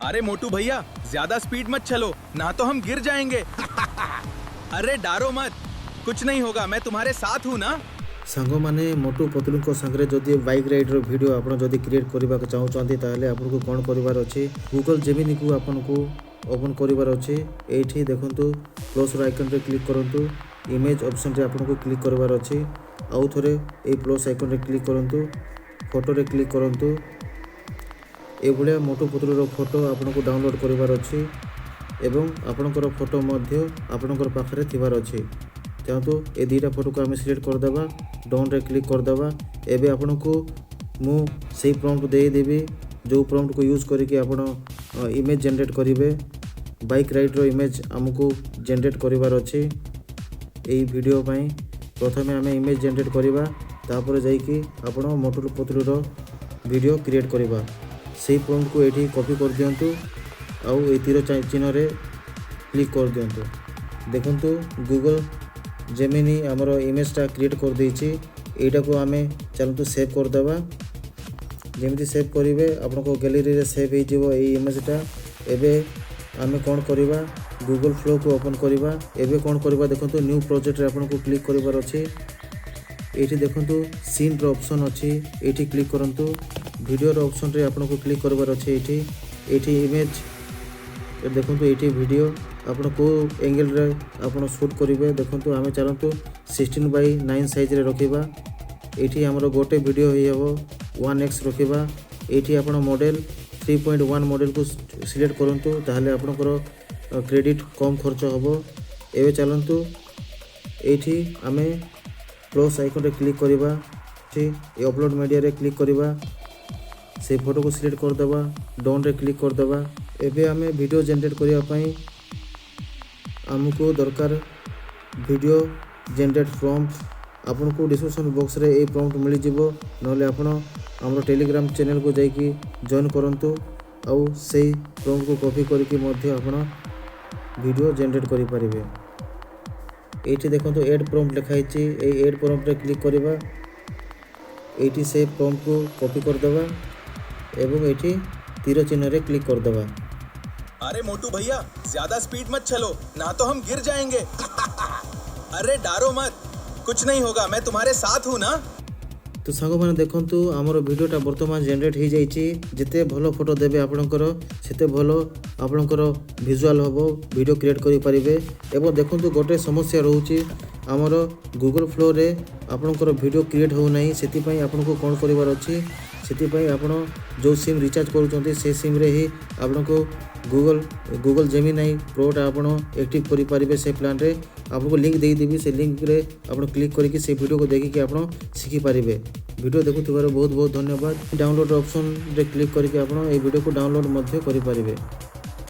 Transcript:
अरे मोटू भैया, ज्यादा स्पीड मत चलो, ना तो हम गिर जाएंगे। अरे डरो मत, कुछ नहीं होगा, मैं तुम्हारे साथ हूँ ना। सांग माने मोटू पतलू संगे जदि बाइक राइड वीडियो आप क्रिएट करने चाहते ताहले आपको कौन करार अच्छे गूगल जेमिनी को आपको ओपन करार अच्छे। ये देखु प्लस आइकन रे क्लिक करूँ, इमेज ऑप्शन रे आपको क्लिक करार अच्छे। आउ थे ये प्लस आइकन रे क्लिक करूँ, फोटो रे क्लिक करूँ। ये भाया मोटू पतलूर फोटो आपको डाउनलोड करार अच्छे एवं आपणकर फोटो आपणकर पाखे थीबार अच्छे। चाहतु ये दुईटा फोटो को आम सिलेक्ट करदे, डाउन रे क्लिक करदे। एबे आपन को मु सही प्रॉम्प्ट देदेवी जो प्रॉम्प्ट को यूज करके आपण इमेज जनरेट करेंगे। बाइक राइड रो इमेज आमको जनरेट करार अच्छे। यही वीडियो पाई प्रथमे आम इमेज जनरेट करवा, तापर जाइए आपण मोटू पतलूर वीडियो क्रिएट करवा। से प्रॉम्प्ट को ये कॉपी कर दिंतु, आउ ये तीर चिन्ह रे क्लिक कर दिंतु। देखंतु गूगल जेमिनी आमर इमेजटा क्रिएट कर देछि। एटा को आमे चलतु सेव कर देबा। जेमिति सेव करिवे आपनको गैलरी रे सेव हो जिवो ए इमेजटा। एबे आमे कोन करिवा, गूगल फ्लो को ओपन करिवा। एबे कोन करिवा देखंतु न्यू प्रोजेक्ट रे आपनको क्लिक करिवार अछि। एठी देखंतु सीन रो ऑप्शन अछि, एठी क्लिक करंतु। वीडियो रो ऑप्शन रे आपनको क्लिक करिवार अछि। एठी इमेज देखंतु, एठी वीडियो आपण को एंगल रे आपण शूट करेंगे। देखंतु आमे चलतु 16:9 साइज रे रखिबा। एठी हमर गोटे वीडियो होइबो 1x रखिबा। एठी आपण मॉडल 3.1 मॉडल को सिलेक्ट करंतु, ताहले आपनकर क्रेडिट कम खर्च होबो। एबे चलंतु एठी आमे प्लस आइकन रे क्लिक करबा। ठीक अपलोड मीडिया रे क्लिक करबा, से फोटो को सिलेक्ट कर देबा, डाउन रे क्लिक कर देबा। एबे आमे वीडियो जनरेट करिया पई आमको दरकार वीडियो जनरेट प्रॉम्प्ट। आपन को डिस्क्रिप्शन बॉक्स रे ए प्रॉम्प्ट मिल जिवो, नले आपण हमर टेलीग्राम चैनल को जाइए जॉइन करंतु। आउ से प्रॉम्प्ट को कॉपी करके मध्य आपण वीडियो जनरेट करि परिबे। एठी देखंतु ऐड प्रॉम्प्ट लिखाई छि, ए ऐड प्रॉम्प्ट रे क्लिक करबा। एठी से प्रॉम्प्ट को कॉपी कर देबा एवं एठी तीर चिन्ह रे क्लिक कर देबा। अरे मोटू भैया, ज्यादा स्पीड मत चलो, ना तो हम गिर जाएंगे। अरे डरो मत, कुछ नहीं होगा, मैं तुम्हारे साथ हूँ ना। तो सांग मैंने देखंतु आमर वीडियोटा वर्तमान जनरेट हो जाइए। जिते भल फोटो देवे आपणकर सेते भल आपणकर विजुअल होबो, वीडियो क्रिएट करि परिबे। एवं देखंतु गोटे समस्या रहउची आमर गूगल फ्लो रे आपणकर वीडियो क्रिएट हो नहीं। सेति पई आपनको कोन करिवार अछि, सेति पई आपण जो सिम रिचार्ज करूचंती से सिम रे ही आपनको गूगल जेमिनी प्रोटा आपण एक्टिव करि परिबे। से प्लान रे आपको लिंक दे देबी, से लिंक रे आपण क्लिक करके से वीडियो को देखिके आपण सीखि परिबे। वीडियो देखुथिबार बहुत बहुत धन्यवाद। डाउनलोड ऑप्शन रे क्लिक करके आपण ए वीडियो को डाउनलोड मध्य करि परिबे।